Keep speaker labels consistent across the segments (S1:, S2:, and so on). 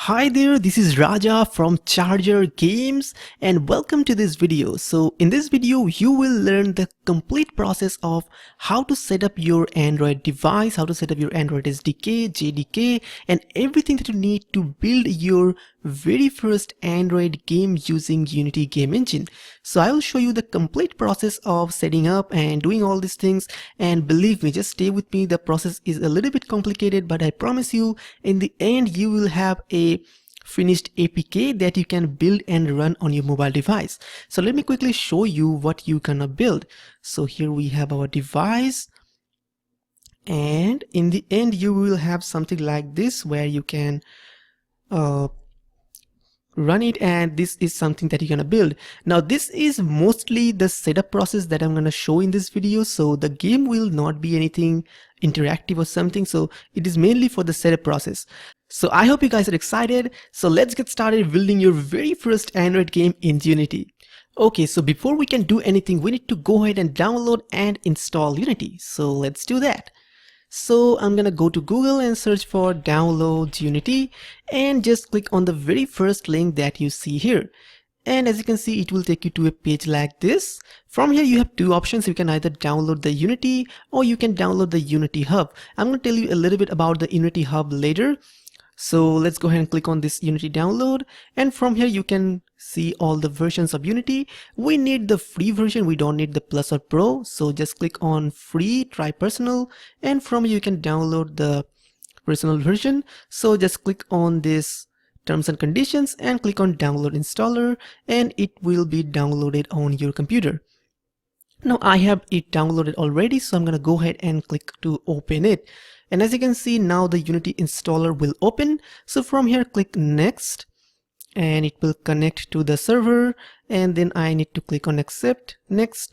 S1: Hi there, this is Raja from Charger Games and welcome to this video. So in this video, you will learn the complete process of how to set up your Android device, how to set up your Android SDK, JDK and everything that you need to build your very first Android game using Unity game engine. So I will show you the complete process of setting up and doing all these things, and believe me, just stay with me. The process is a little bit complicated, but I promise you in the end you will have a finished APK that you can build and run on your mobile device. So let me quickly show you what you gonna build. So here we have our device, and in the end you will have something like this where you can run it, and this is something that you're gonna build. Now this is mostly the setup process that I'm gonna show in this video, so the game will not be anything interactive or something, so it is mainly for the setup process. So I hope you guys are excited. So let's get started building your very first Android game in Unity. Okay, so before we can do anything, we need to go ahead and download and install Unity. So let's do that. So I'm gonna go to Google and search for download Unity and just click on the very first link that you see here. And as you can see, it will take you to a page like this. From here you have two options. You can either download the Unity or you can download the Unity Hub. I'm gonna tell you a little bit about the Unity Hub later. So let's go ahead and click on this Unity download, and from here you can see all the versions of Unity. We need the free version, we don't need the Plus or Pro, so just click on free, try personal, and from here you can download the personal version. So just click on this terms and conditions and click on download installer, and it will be downloaded on your computer. Now I have it downloaded already, so I'm gonna go ahead and click to open it. And as you can see, now the Unity installer will open. So from here click next, and it will connect to the server, and then I need to click on accept, next.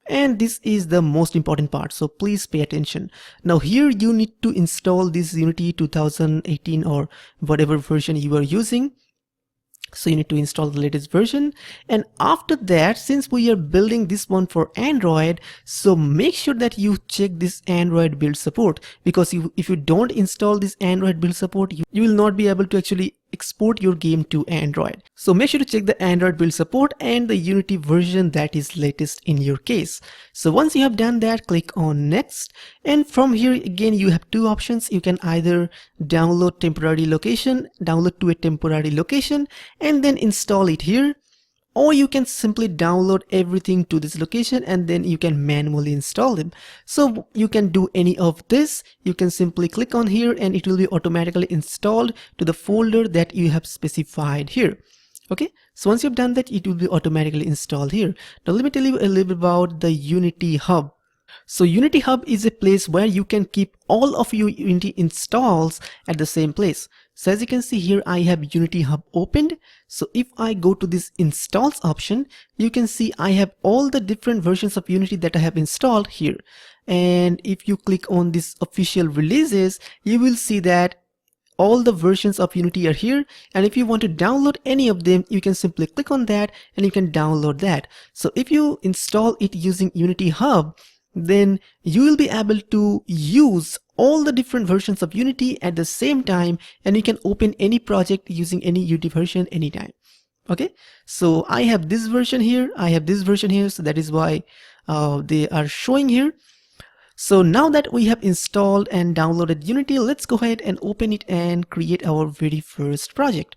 S1: And this is the most important part, so please pay attention. Now here you need to install this Unity 2018 or whatever version you are using. So you need to install the latest version, and after that, since we are building this one for Android, so make sure that you check this Android build support, because if you don't install this Android build support, you will not be able to actually export your game to Android. So make sure to check the Android build support and the Unity version that is latest in your case. So once you have done that, click on next, and from here again you have two options. You can either download temporary location, download to a temporary location and then install it here, or you can simply download everything to this location and then you can manually install them. So you can do any of this. You can simply click on here and it will be automatically installed to the folder that you have specified here. Okay, so once you've done that, it will be automatically installed here. Now let me tell you a little bit about the Unity Hub. So Unity Hub is a place where you can keep all of your Unity installs at the same place. So as you can see here, I have Unity Hub opened. So if I go to this installs option, you can see I have all the different versions of Unity that I have installed here. And if you click on this official releases, you will see that all the versions of Unity are here, and if you want to download any of them, you can simply click on that and you can download that. So if you install it using Unity Hub, then you will be able to use all the different versions of Unity at the same time, and you can open any project using any Unity version anytime. Okay, so I have this version here, I have this version here, so that is why they are showing here. So now that we have installed and downloaded Unity, let's go ahead and open it and create our very first project.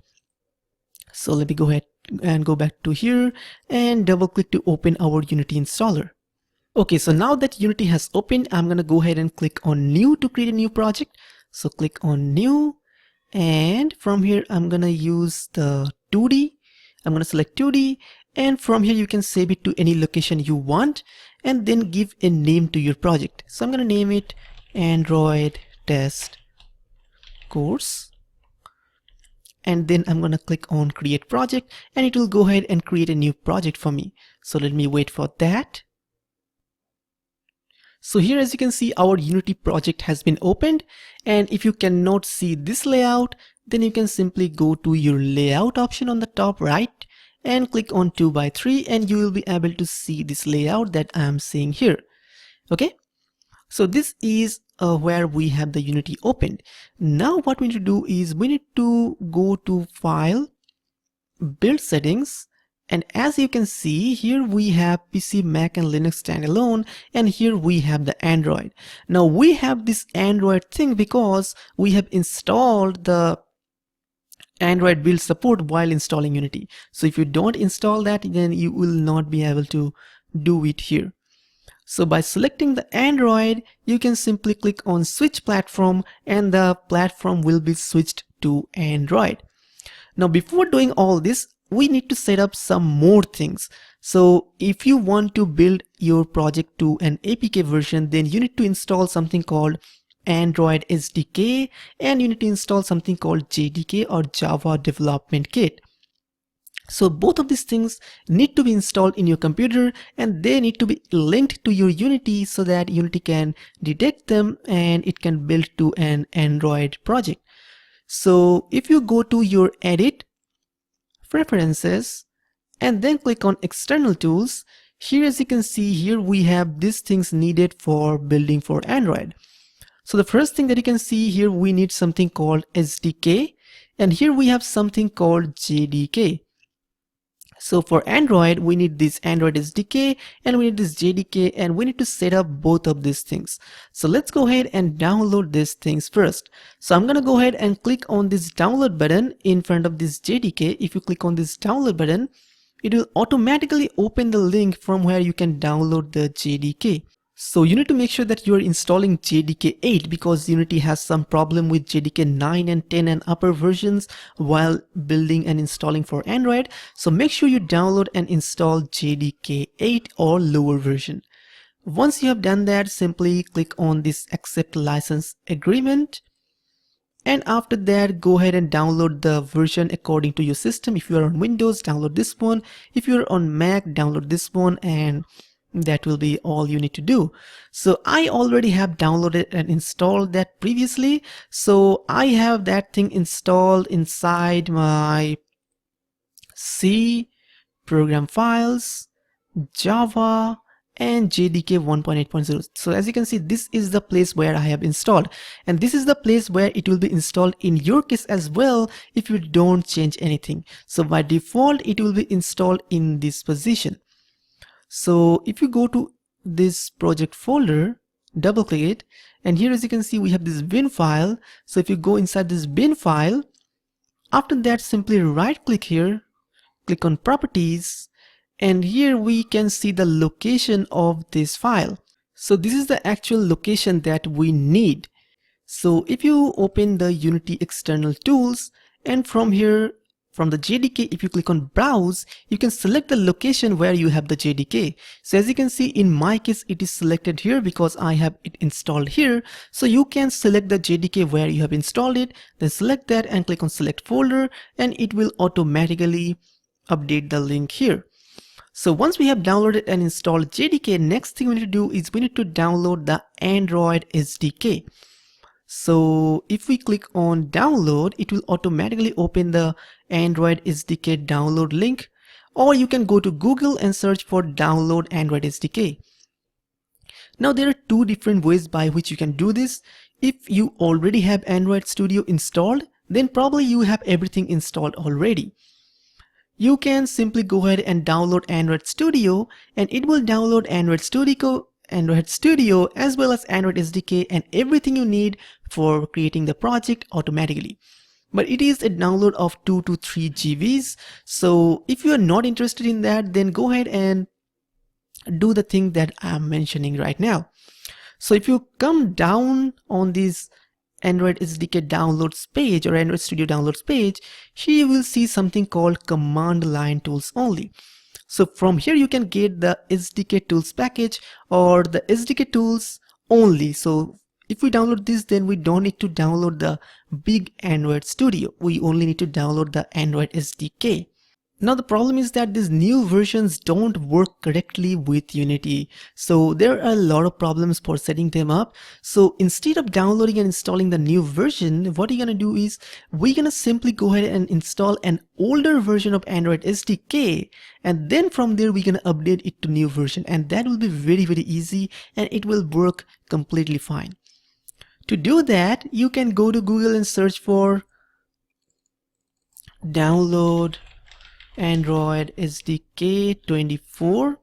S1: So let me go ahead and go back to here and double click to open our Unity installer. Okay, so now that Unity has opened, I'm gonna go ahead and click on new to create a new project. So click on new, and from here I'm gonna use the 2D. I'm gonna select 2D, and from here you can save it to any location you want and then give a name to your project. So I'm gonna name it Android Test Course, and then I'm gonna click on create project, and it will go ahead and create a new project for me. So let me wait for that. So here, as you can see, our Unity project has been opened, and if you cannot see this layout, then you can simply go to your layout option on the top right and click on 2x3, and you will be able to see this layout that I am seeing here. Okay, So this is where we have the Unity opened. Now what we need to do is we need to go to File, Build Settings, and as you can see here we have PC, Mac and Linux standalone, and here we have the Android. Now we have this Android thing because we have installed the Android build support while installing Unity. So if you don't install that, then you will not be able to do it here. So by selecting the Android, you can simply click on switch platform and the platform will be switched to Android. Now before doing all this, we need to set up some more things. So if you want to build your project to an APK version, then you need to install something called Android SDK, and you need to install something called JDK or Java Development Kit. So both of these things need to be installed in your computer and they need to be linked to your Unity so that Unity can detect them and it can build to an Android project. So if you go to your Edit, Preferences, and then click on External Tools, here as you can see here we have these things needed for building for Android. So the first thing that you can see here, we need something called SDK, and here we have something called JDK. So for Android, we need this Android SDK and we need this JDK, and we need to set up both of these things. So let's go ahead and download these things first. So I'm going to go ahead and click on this download button in front of this JDK. If you click on this download button, it will automatically open the link from where you can download the JDK. So you need to make sure that you are installing JDK 8 because Unity has some problem with JDK 9 and 10 and upper versions while building and installing for Android. So make sure you download and install JDK 8 or lower version. Once you have done that, simply click on this Accept License Agreement. And after that, go ahead and download the version according to your system. If you are on Windows, download this one. If you are on Mac, download this one, and that will be all you need to do. So I already have downloaded and installed that previously. So I have that thing installed inside my C, program files, Java, and JDK 1.8.0. So as you can see, this is the place where I have installed, and this is the place where it will be installed in your case as well if you don't change anything. So by default, it will be installed in this position. So if you go to this project folder, double click it, and here as you can see we have this bin file. So if you go inside this bin file, after that simply right click here, click on properties, and here we can see the location of this file. So this is the actual location that we need. So if you open the Unity external tools, and from here, from the JDK, if you click on browse, you can select the location where you have the JDK. So as you can see, in my case, it is selected here because I have it installed here. So you can select the JDK where you have installed it, then select that and click on select folder, and it will automatically update the link here. So once we have downloaded and installed JDK, next thing we need to do is we need to download the Android SDK. So if we click on download, it will automatically open the Android SDK download link, or you can go to Google and search for download Android SDK. Now there are two different ways by which you can do this. If you already have Android Studio installed, then probably you have everything installed already. You can simply go ahead and download Android Studio, and it will download Android Studio as well as Android SDK and everything you need for creating the project automatically. But it is a download of 2 to 3 GBs. So if you are not interested in that, then go ahead and do the thing that I'm mentioning right now. So if you come down on this Android SDK downloads page or Android Studio downloads page, here you will see something called command line tools only. So from here you can get the SDK tools package or the SDK tools only. So if we download this, then we don't need to download the big Android Studio. We only need to download the Android SDK. Now the problem is that these new versions don't work correctly with Unity. So there are a lot of problems for setting them up. So instead of downloading and installing the new version, what you're gonna do is we're gonna simply go ahead and install an older version of Android SDK, and then from there we're gonna update it to new version, and that will be very, very easy and it will work completely fine. To do that, you can go to Google and search for download Android SDK 24,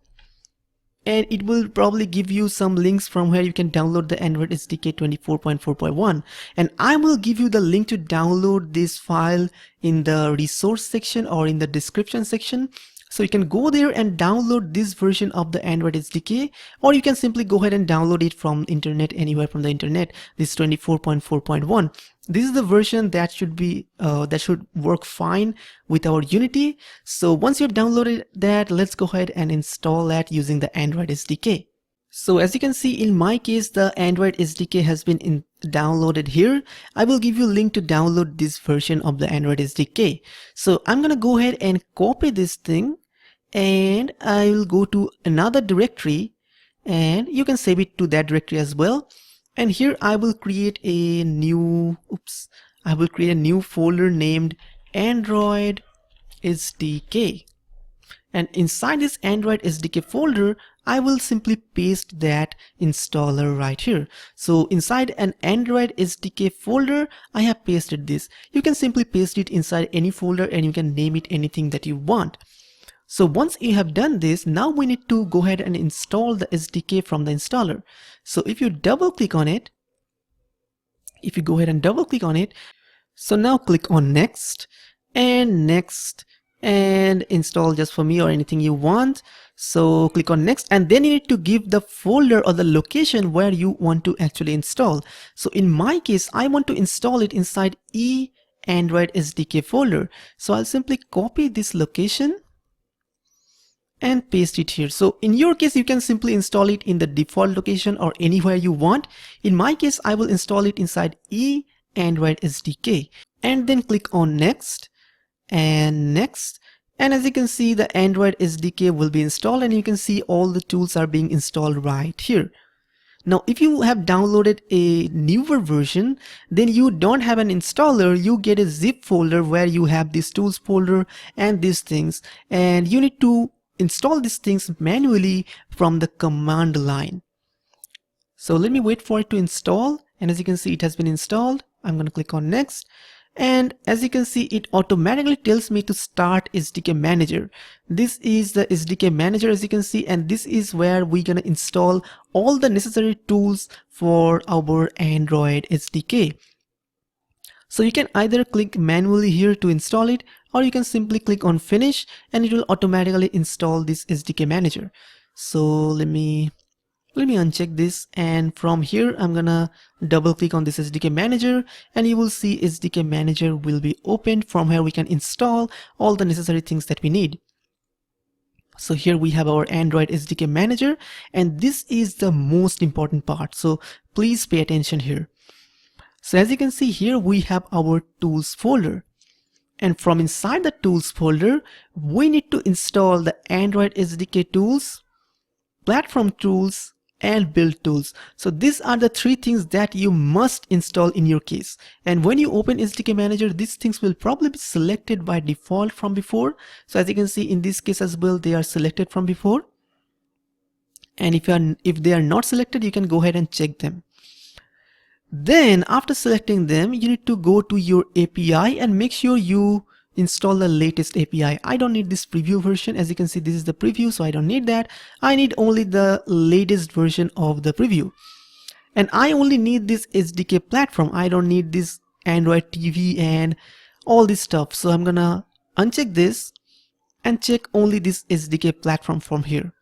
S1: and it will probably give you some links from where you can download the Android SDK 24.4.1, and I will give you the link to download this file in the resource section or in the description section. So you can go there and download this version of the Android SDK, or you can simply go ahead and download it from internet, anywhere from the internet. This 24.4.1. This is the version that should be that should work fine with our Unity. So once you've downloaded that, let's go ahead and install that using the Android SDK. So as you can see, in my case, the Android SDK has been downloaded here. I will give you a link to download this version of the Android SDK. So I'm gonna go ahead and copy this thing, and I will go to another directory, and you can save it to that directory as well. And here I will create a new folder named Android SDK. And inside this Android SDK folder, I will simply paste that installer right here. So inside an Android SDK folder, I have pasted this. You can simply paste it inside any folder and you can name it anything that you want. So once you have done this, now we need to go ahead and install the SDK from the installer. So if you double click on it, so now click on next and install just for me or anything you want. So click on next, and then you need to give the folder or the location where you want to actually install. So in my case, I want to install it inside Android SDK folder. So I'll simply copy this location and paste it here. So in your case, you can simply install it in the default location or anywhere you want. In my case, I will install it inside Android SDK, and then click on next and next. And as you can see, the Android SDK will be installed, and you can see all the tools are being installed right here. Now, if you have downloaded a newer version, then you don't have an installer, you get a zip folder where you have this tools folder and these things, and you need to install these things manually from the command line. So let me wait for it to install, and as you can see, it has been installed. I'm going to click on next, and as you can see, it automatically tells me to start Sdk Manager. This is the Sdk Manager, as you can see, and this is where we're going to install all the necessary tools for our Android SDK. So you can either click manually here to install it, or you can simply click on finish and it will automatically install this Sdk Manager. So let me uncheck this, and from here I'm gonna double click on this Sdk Manager, and you will see Sdk Manager will be opened. From here we can install all the necessary things that we need. So here we have our Android SDK Manager, and this is the most important part, so please pay attention here. So as you can see here, we have our tools folder, and from inside the tools folder we need to install the Android SDK tools, platform tools, and build tools. So these are the three things that you must install in your case. And when you open Sdk Manager, these things will probably be selected by default from before. So as you can see, in this case as well, they are selected from before. And if they are not selected, you can go ahead and check them. Then after selecting them, you need to go to your API and make sure you install the latest API. I don't need this preview version. As you can see, this is the preview, so I don't need that. I need only the latest version of the preview. And I only need this SDK platform. I don't need this Android TV and all this stuff. So I'm gonna uncheck this and check only this SDK platform from here.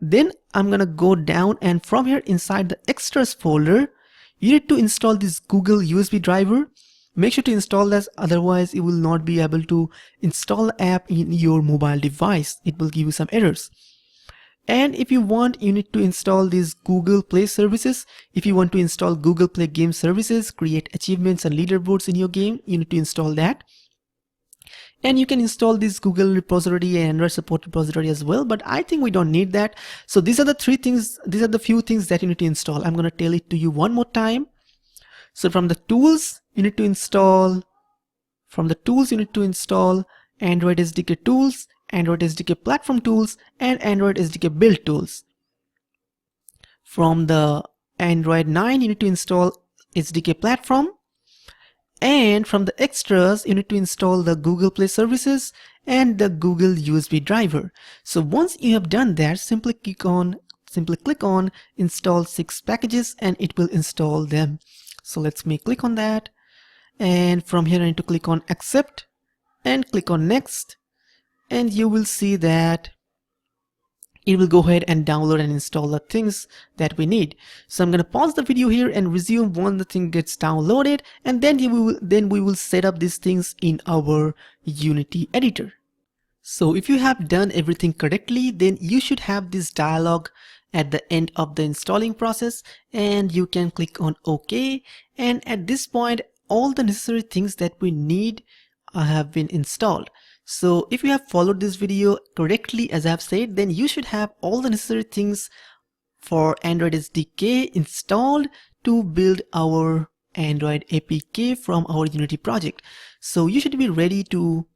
S1: Then I'm gonna go down, and from here inside the extras folder, you need to install this Google USB driver. Make sure to install this, otherwise you will not be able to install the app in your mobile device. It will give you some errors. And if you want, you need to install these Google Play services. If you want to install Google Play game services, create achievements and leaderboards in your game, you need to install that. And you can install this Google repository and Android support repository as well, but I think we don't need that. So these are the few things that you need to install. I'm going to tell it to you one more time. So from the tools, you need to install Android SDK tools, Android SDK platform tools, and Android SDK build tools. From the Android 9, you need to install SDK platform. And from the extras, you need to install the Google Play services and the Google USB driver. So once you have done that, simply click on install 6 packages and it will install them. So let's click on that. And from here I need to click on accept and click on next. And you will see that it will go ahead and download and install the things that we need. So I'm going to pause the video here and resume when the thing gets downloaded, and then we will set up these things in our Unity editor. So if you have done everything correctly, then you should have this dialog at the end of the installing process, and you can click on OK. And at this point, all the necessary things that we need have been installed. So if you have followed this video correctly, as I have said, then you should have all the necessary things for Android SDK installed to build our Android APK from our Unity project. So you should be ready to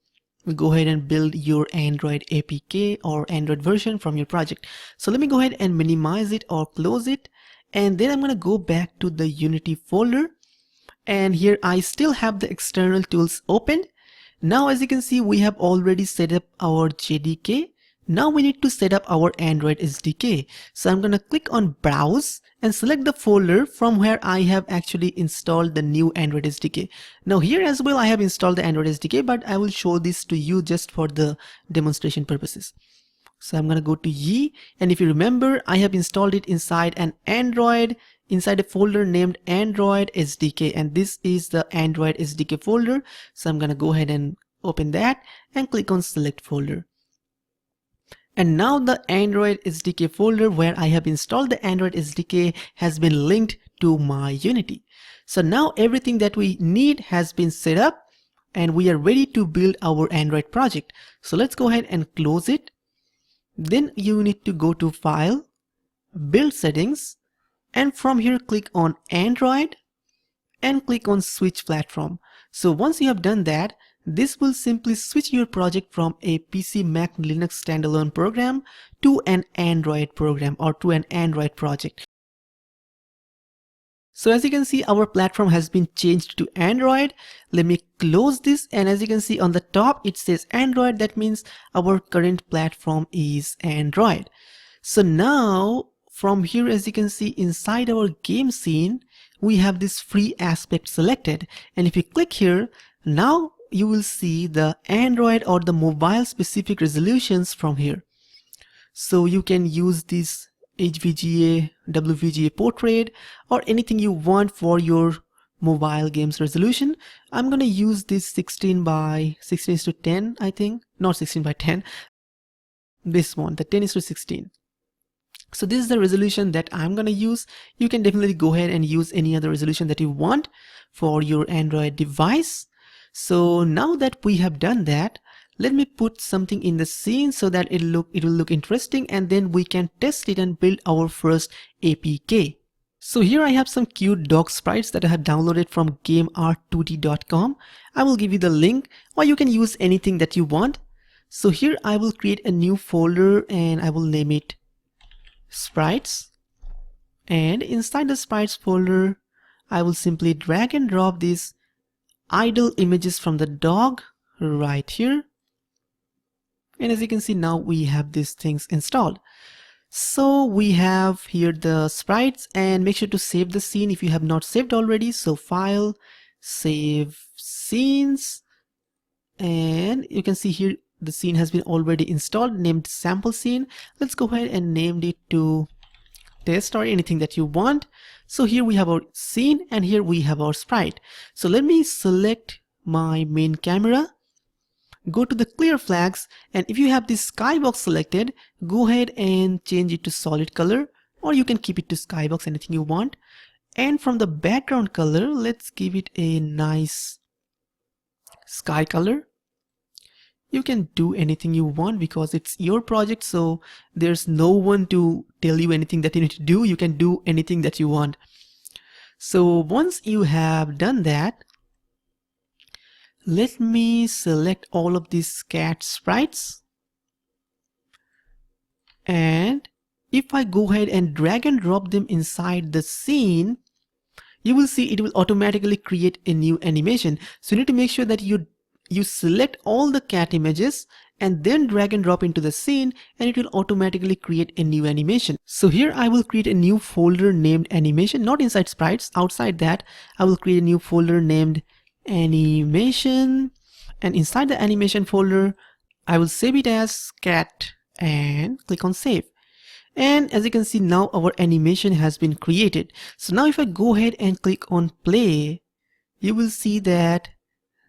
S1: go ahead and build your Android APK or Android version from your project. So let me go ahead and minimize it or close it. And then I'm going to go back to the Unity folder. And here I still have the external tools open. Now as you can see, we have already set up our JDK. Now we need to set up our Android SDK. So I'm going to click on browse and select the folder from where I have actually installed the new Android SDK. Now here as well I have installed the Android SDK, but I will show this to you just for the demonstration purposes. So I'm going to go to Ye, and if you remember, I have installed it inside a folder named Android SDK, and this is the Android SDK folder. So I'm going to go ahead and open that and click on select folder. And now the Android SDK folder where I have installed the Android SDK has been linked to my Unity. So now everything that we need has been set up and we are ready to build our Android project. So let's go ahead and close it. Then you need to go to File, Build Settings, and from here click on Android and click on Switch Platform. So once you have done that, this will simply switch your project from a PC Mac Linux standalone program to an Android program or to an Android project. So as you can see, our platform has been changed to Android. Let me close this, and as you can see on the top it says Android. That means our current platform is Android. So now from here, as you can see inside our game scene, we have this free aspect selected, and if you click here, now you will see the Android or the mobile specific resolutions from here. So you can use this HVGA, WVGA portrait or anything you want for your mobile games resolution. I'm gonna use this 16 by 16:10, I think, not 16 by 10, this one, the 10:16. So this is the resolution that I'm gonna use. You can definitely go ahead and use any other resolution that you want for your Android device. So now that we have done that, let me put something in the scene so that it will look interesting, and then we can test it and build our first APK. So here I have some cute dog sprites that I have downloaded from gameart2d.com. I will give you the link, or you can use anything that you want. So here I will create a new folder and I will name it sprites, and inside the sprites folder I will simply drag and drop these idle images from the dog right here. And as you can see, now we have these things installed. So we have here the sprites, and make sure to save the scene if you have not saved already. So File, Save Scenes, and you can see here the scene has been already installed, named sample scene. Let's go ahead and name it to test or anything that you want. So here we have our scene and here we have our sprite. So let me select my main camera, go to the clear flags, and if you have this skybox selected, go ahead and change it to solid color, or you can keep it to skybox, anything you want. And from the background color, let's give it a nice sky color. You can do anything you want because it's your project, so there's no one to tell you anything that you need to do. You can do anything that you want. So once you have done that, let me select all of these cat sprites, and if I go ahead and drag and drop them inside the scene, you will see it will automatically create a new animation. So you need to make sure that you select all the cat images and then drag and drop into the scene, and it will automatically create a new animation. So here I will create a new folder named animation, not inside sprites. Outside that, I will create a new folder named animation, and inside the animation folder I will save it as cat and click on save. And as you can see, now our animation has been created. So now if I go ahead and click on play, you will see that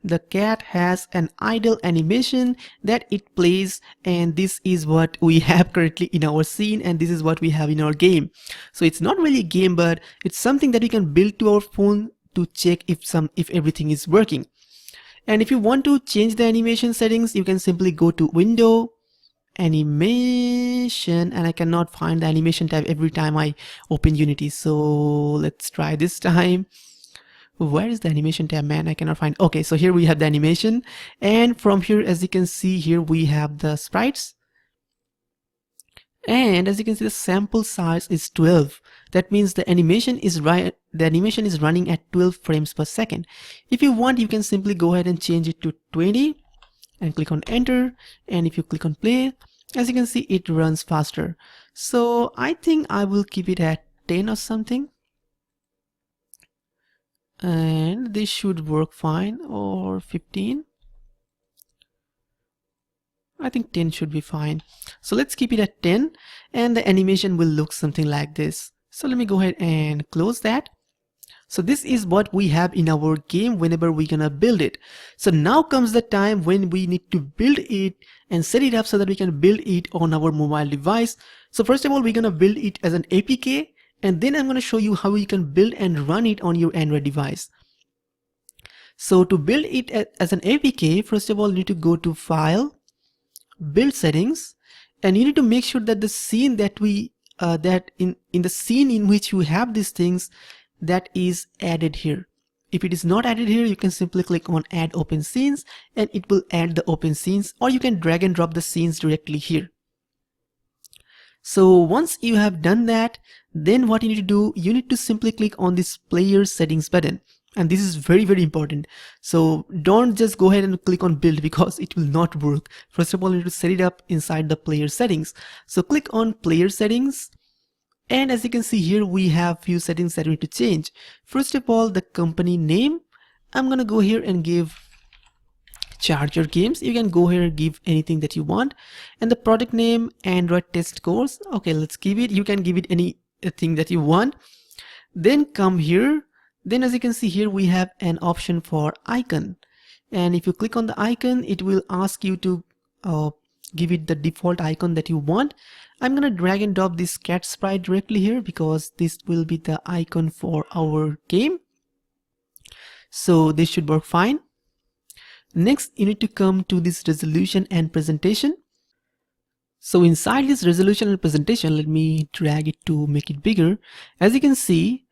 S1: the cat has an idle animation that it plays, and this is what we have currently in our scene, and this is what we have in our game. So it's not really a game, but it's something that we can build to our phone to check if everything is working. And if you want to change the animation settings, you can simply go to Window, Animation, and I cannot find the animation tab every time I open Unity. So let's try this time. Where is the animation tab, man? I cannot find. Okay, so here we have the animation, and from here, as you can see, here we have the sprites, and as you can see, the sample size is 12. That means the animation is running at 12 frames per second. If you want, you can simply go ahead and change it to 20 and click on enter, and if you click on play, as you can see, it runs faster. So I think I will keep it at 10 or something, and this should work fine, or 15. I think 10 should be fine. So let's keep it at 10, and the animation will look something like this. So let me go ahead and close that. So this is what we have in our game whenever we're gonna build it. So now comes the time when we need to build it and set it up so that we can build it on our mobile device. So first of all, we're gonna build it as an APK, and then I'm gonna show you how you can build and run it on your Android device. So to build it as an APK, first of all, you need to go to File, Build Settings, and you need to make sure that the scene that in the scene in which you have these things, that is added here. If it is not added here, you can simply click on Add Open Scenes, and it will add the open scenes, or you can drag and drop the scenes directly here. So once you have done that, then what you need to do, you need to simply click on this Player Settings button. And this is very, very important. So don't just go ahead and click on build, because it will not work. First of all, you need to set it up inside the player settings. So click on Player Settings. And as you can see here, we have few settings that we need to change. First of all, the company name, I'm gonna go here and give Charger Games. You can go here and give anything that you want. And the product name, Android Test Course. Okay, let's give it. You can give it anything that you want. Then come here. Then as you can see here, we have an option for icon. And if you click on the icon, it will ask you to give it the default icon that you want. I'm gonna drag and drop this cat sprite directly here, because this will be the icon for our game. So this should work fine. Next, you need to come to this resolution and presentation. So inside this resolution and presentation, let me drag it to make it bigger. As you can see,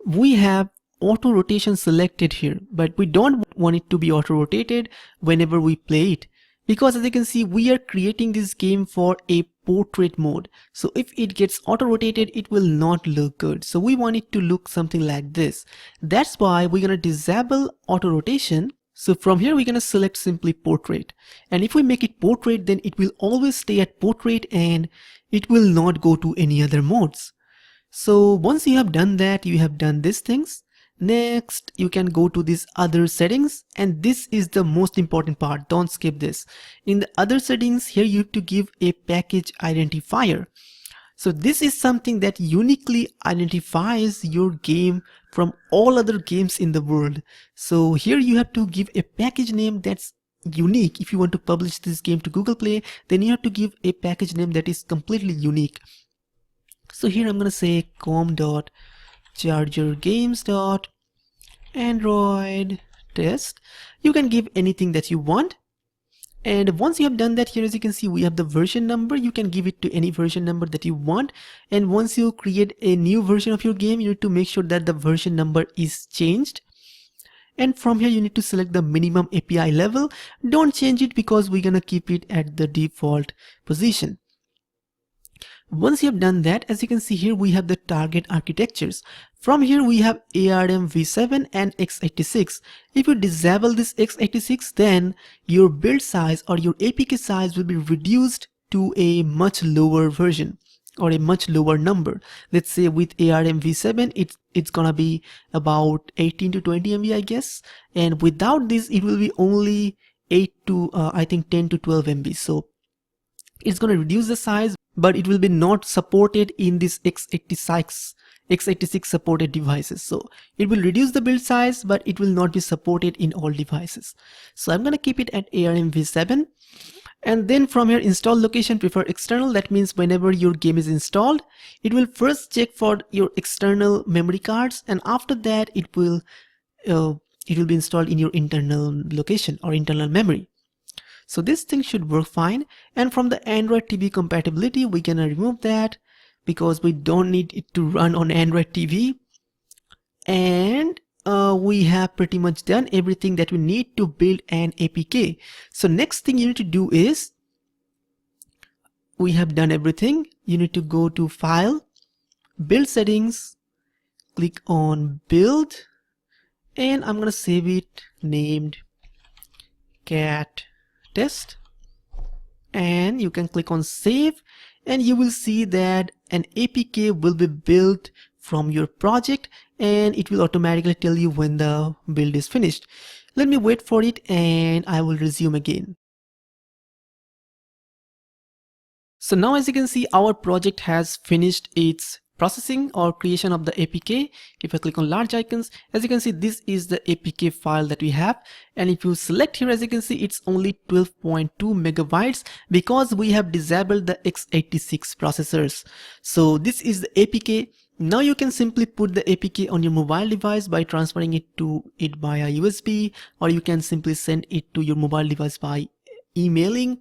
S1: we have auto rotation selected here, but we don't want it to be auto rotated whenever we play it, because as you can see, we are creating this game for a portrait mode. So if it gets auto rotated, it will not look good. So we want it to look something like this. That's why we're gonna disable auto rotation. So from here, we're gonna select simply portrait, and if we make it portrait, then it will always stay at portrait and it will not go to any other modes. So once you have done that, you have done these things. Next, you can go to these other settings, and this is the most important part. Don't skip this. In the other settings here, you have to give a package identifier. So this is something that uniquely identifies your game from all other games in the world. So here you have to give a package name that's unique. If you want to publish this game to Google Play, then you have to give a package name that is completely unique. So here I'm going to say com.chargergames.android test. You can give anything that you want. And once you have done that, here as you can see, we have the version number. You can give it to any version number that you want. And once you create a new version of your game, you need to make sure that the version number is changed. And from here, you need to select the minimum API level. Don't change it because we're gonna keep it at the default position. Once you have done that, as you can see here, we have the target architectures. From here, we have ARM v7 and x86. If you disable this x86, then your build size or your APK size will be reduced to a much lower version or a much lower number. Let's say with ARM v7, it's gonna be about 18 to 20 MB, I guess. And without this, it will be only 8 to I think 10 to 12 MB. So it's going to reduce the size, but it will be not supported in this x86 supported devices. So it will reduce the build size, but it will not be supported in all devices. So I'm going to keep it at ARM v7. And then from here, install location, prefer external. That means whenever your game is installed, it will first check for your external memory cards, and after that it will be installed in your internal location or internal memory. So this thing should work fine. And from the Android TV compatibility, we can remove that because we don't need it to run on Android TV. And we have pretty much done everything that we need to build an APK. So next thing you need to do is, we have done everything. You need to go to File, Build Settings, click on Build, and I'm going to save it named cat test, and you can click on save, and you will see that an APK will be built from your project, and it will automatically tell you when the build is finished. Let me wait for it and I will resume again. So now as you can see, our project has finished its processing or creation of the APK. If I click on large icons, as you can see, this is the APK file that we have. And if you select here, as you can see, it's only 12.2 megabytes because we have disabled the x86 processors. So this is the APK. Now you can simply put the APK on your mobile device by transferring it via USB, or you can simply send it to your mobile device by emailing,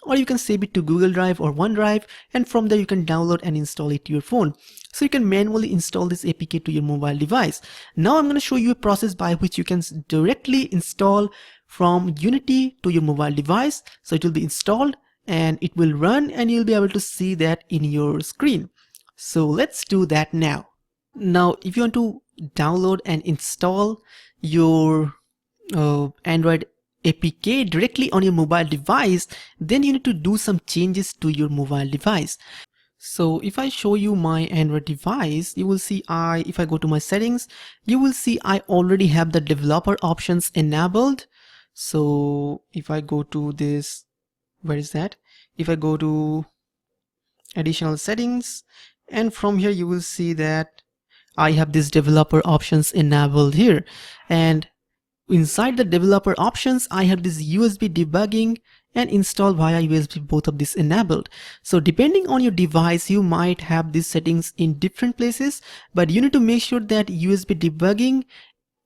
S1: or you can save it to Google Drive or OneDrive, and from there you can download and install it to your phone. So you can manually install this APK to your mobile device. Now I'm going to show you a process by which you can directly install from Unity to your mobile device. So it will be installed and it will run, and you'll be able to see that in your screen. So let's do that now. Now if you want to download and install your Android APK directly on your mobile device, then you need to do some changes to your mobile device. So if I show you my Android device, you will see if I go to my settings, you will see I already have the developer options enabled. So if I go to this, where is that? If I go to additional settings, and from here you will see that I have this developer options enabled here, and inside the developer options I have this USB debugging and install via USB, both of this enabled. So depending on your device, you might have these settings in different places, but you need to make sure that USB debugging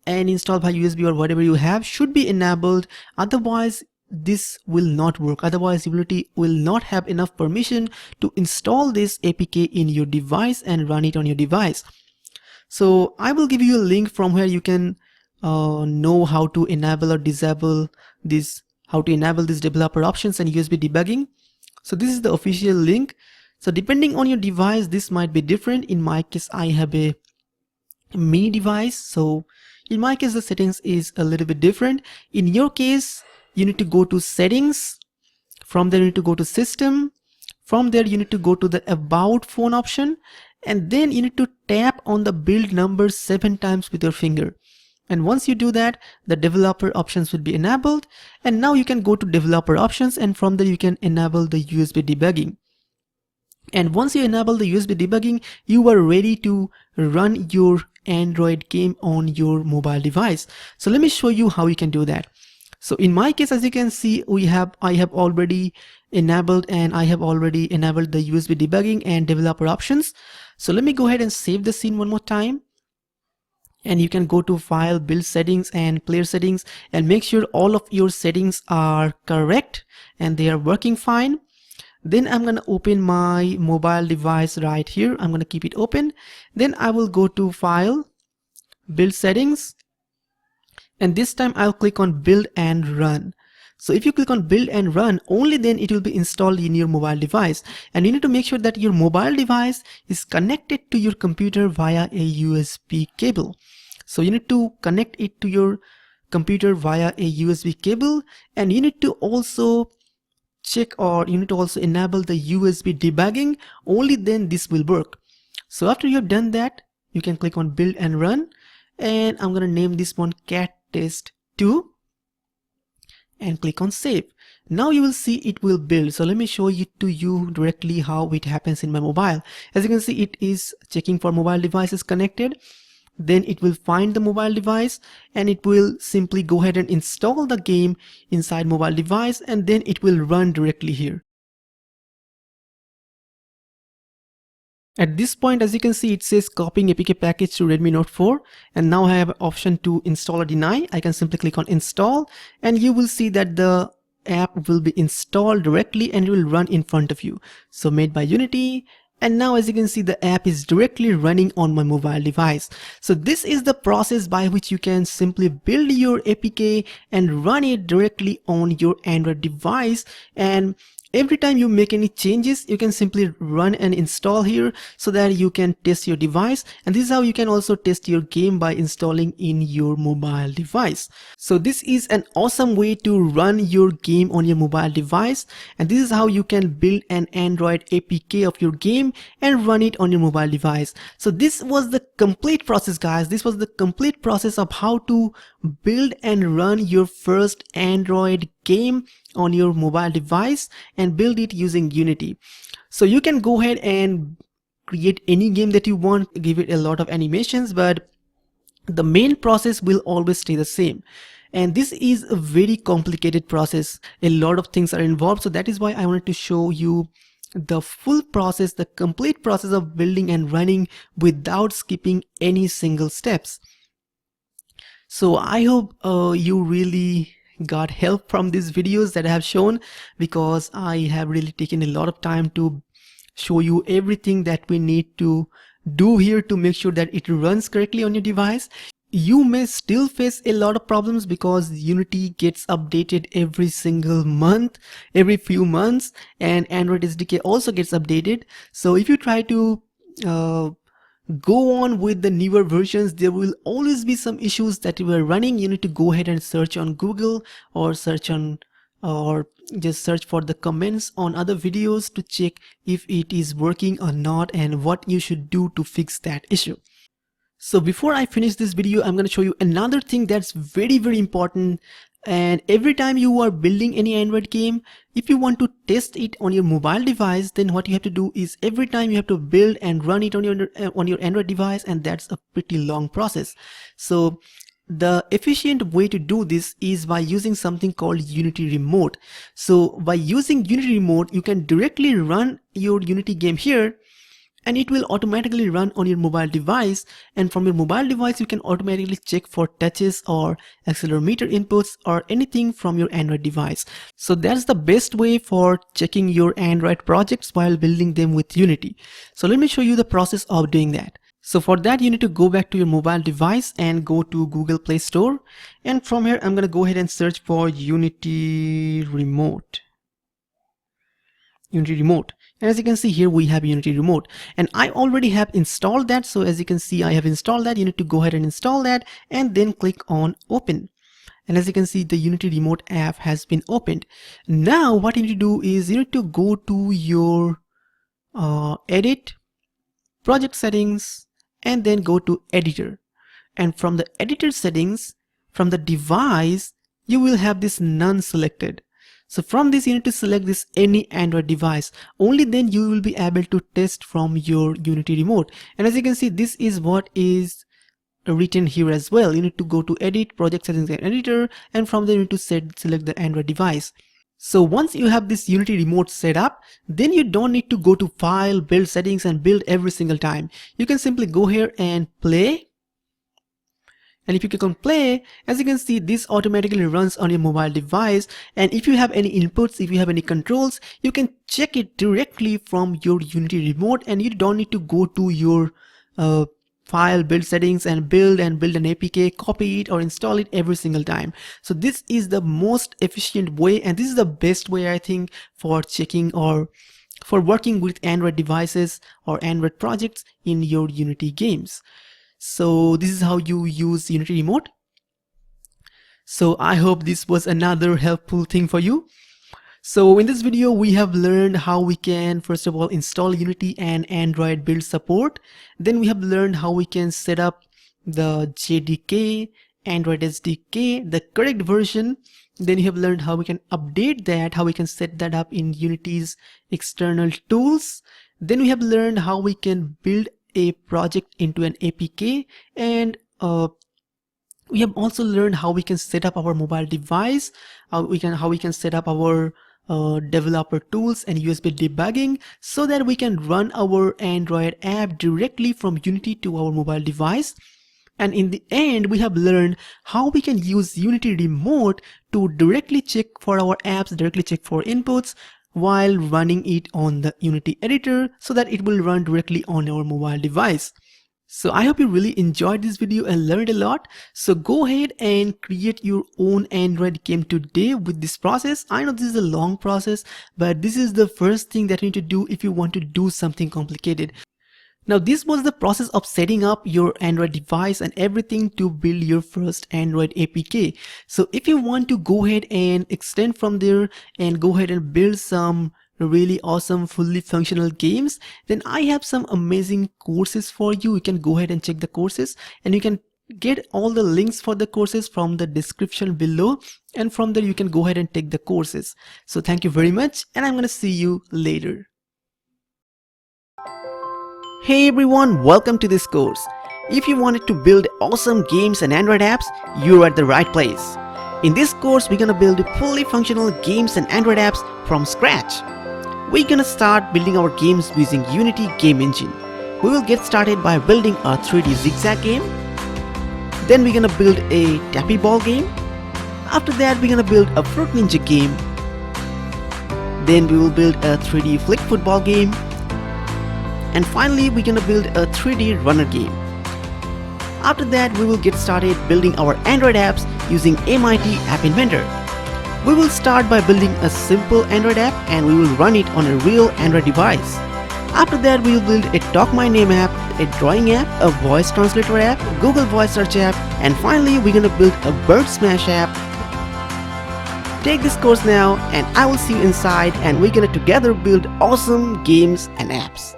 S1: and install via USB or whatever you have should be enabled. Otherwise this will not work. Otherwise Unity will not have enough permission to install this APK in your device and run it on your device. So I will give you a link from where you can know how to enable or disable this, how to enable these developer options and USB debugging. So this is the official link. So depending on your device, this might be different. In my case, I have a mini device, so in my case the settings is a little bit different. In your case, you need to go to settings. From there you need to go to system. From there you need to go to the about phone option, and then you need to tap on the build number 7 times with your finger. And once you do that, the developer options will be enabled, and now you can go to developer options, and from there you can enable the USB debugging. And once you enable the USB debugging, you are ready to run your Android game on your mobile device. So let me show you how you can do that. So in my case, as you can see, I have already enabled the USB debugging and developer options. So let me go ahead and save the scene one more time. and you can go to file, build settings and player settings, and make sure all of your settings are correct and they are working fine. Then I'm going to open my mobile device right here. I'm going to keep it open. Then I will go to file, build settings, and this time I'll click on build and run. So if you click on build and run, only then it will be installed in your mobile device. And you need to make sure that your mobile device is connected to your computer via a USB cable. So you need to connect it to your computer via a USB cable, and you need to also check, or you need to also enable the USB debugging. Only then this will work. So after you have done that, you can click on build and run, and I'm going to name this one cat test 2 and click on save. Now you will see it will build. So let me show you to you directly how it happens in my mobile. As you can see, it is checking for mobile devices connected. Then it will find the mobile device and it will simply go ahead and install the game inside mobile device, and then it will run directly here. At this point, as you can see, it says copying APK package to Redmi Note 4, and now I have an option to install or deny. I can simply click on install, and you will see that the app will be installed directly and it will run in front of you. So made by Unity. And now as you can see, the app is directly running on my mobile device. So this is the process by which you can simply build your APK and run it directly on your Android device. And every time you make any changes, you can simply run and install here so that you can test your device. And this is how you can also test your game by installing in your mobile device. So this is an awesome way to run your game on your mobile device. And this is how you can build an Android APK of your game and run it on your mobile device. So this was the complete process, guys. This was the complete process of how to build and run your first Android game on your mobile device and build it using Unity. So you can go ahead and create any game that you want, give it a lot of animations, but the main process will always stay the same. And this is a very complicated process. A lot of things are involved. So that is why I wanted to show you the full process, the complete process of building and running without skipping any single steps. So I hope you really got help from these videos that I have shown, because I have really taken a lot of time to show you everything that we need to do here to make sure that it runs correctly on your device. You may still face a lot of problems because Unity gets updated every single month, every few months, and Android SDK also gets updated. So if you try to go on with the newer versions, there will always be some issues that you are running. You need to go ahead and search on Google, or search on, or just search for the comments on other videos to check if it is working or not and what you should do to fix that issue. So before I finish this video, I'm going to show you another thing that's very, very important. And every time you are building any Android game, if you want to test it on your mobile device, then what you have to do is every time you have to build and run it on your Android device, and that's a pretty long process. So the efficient way to do this is by using something called Unity Remote. So by using Unity Remote, you can directly run your Unity game here, and it will automatically run on your mobile device. And from your mobile device, you can automatically check for touches or accelerometer inputs or anything from your Android device. So that's the best way for checking your Android projects while building them with Unity. So let me show you the process of doing that. So for that, you need to go back to your mobile device and go to Google Play Store. And from here, I'm going to go ahead and search for Unity Remote. Unity Remote. And as you can see here, we have Unity Remote, and I already have installed that. So as you can see, I have installed that. You need to go ahead and install that and then click on open. And as you can see, the Unity Remote app has been opened. Now what you need to do is you need to go to your edit, project settings, and then go to editor. And from the editor settings, from the device, you will have this none selected. So from this, you need to select this any Android device. Only then you will be able to test from your Unity Remote. And as you can see, this is what is written here as well. You need to go to edit, project settings and editor, and from there you need to select the Android device. So once you have this Unity Remote set up, then you don't need to go to file, build settings and build every single time. You can simply go here and play. And if you click on play, as you can see, this automatically runs on your mobile device. And if you have any inputs, if you have any controls, you can check it directly from your Unity remote, and you don't need to go to your file, build settings, and build an APK, copy it or install it every single time. So this is the most efficient way, and this is the best way, I think, for checking or for working with Android devices or Android projects in your Unity games. So this is how you use Unity Remote. So I hope this was another helpful thing for you. So in this video, we have learned how we can, first of all, install Unity and Android build support. Then we have learned how we can set up the JDK, Android SDK, the correct version. Then you have learned how we can update that, how we can set that up in Unity's external tools. Then we have learned how we can build a project into an APK, and we have also learned how we can set up our mobile device, how we can set up our developer tools and USB debugging, so that we can run our Android app directly from Unity to our mobile device. And in the end, we have learned how we can use Unity Remote to directly check for our apps, directly check for inputs, while running it on the Unity editor so that it will run directly on our mobile device. So I hope you really enjoyed this video and learned a lot. So go ahead and create your own Android game today with this process. I know this is a long process, but this is the first thing that you need to do if you want to do something complicated. Now this was the process of setting up your Android device and everything to build your first Android APK. So if you want to go ahead and extend from there and go ahead and build some really awesome fully functional games, then I have some amazing courses for you. You can go ahead and check the courses, and you can get all the links for the courses from the description below, and from there you can go ahead and take the courses. So thank you very much, and I'm gonna see you later. Hey everyone, welcome to this course. If you wanted to build awesome games and Android apps, you're at the right place. In this course, we're gonna build fully functional games and Android apps from scratch. We're gonna start building our games using Unity Game Engine. We will get started by building a 3D zigzag game. Then we're gonna build a tappy ball game. After that, we're gonna build a Fruit Ninja game. Then we will build a 3D flick football game. And finally, we're gonna build a 3D runner game. After that, we will get started building our Android apps using MIT App Inventor. We will start by building a simple Android app, and we will run it on a real Android device. After that, we will build a Talk My Name app, a drawing app, a voice translator app, Google Voice Search app, and finally, we're gonna build a Bird Smash app. Take this course now, and I will see you inside, and we're gonna together build awesome games and apps.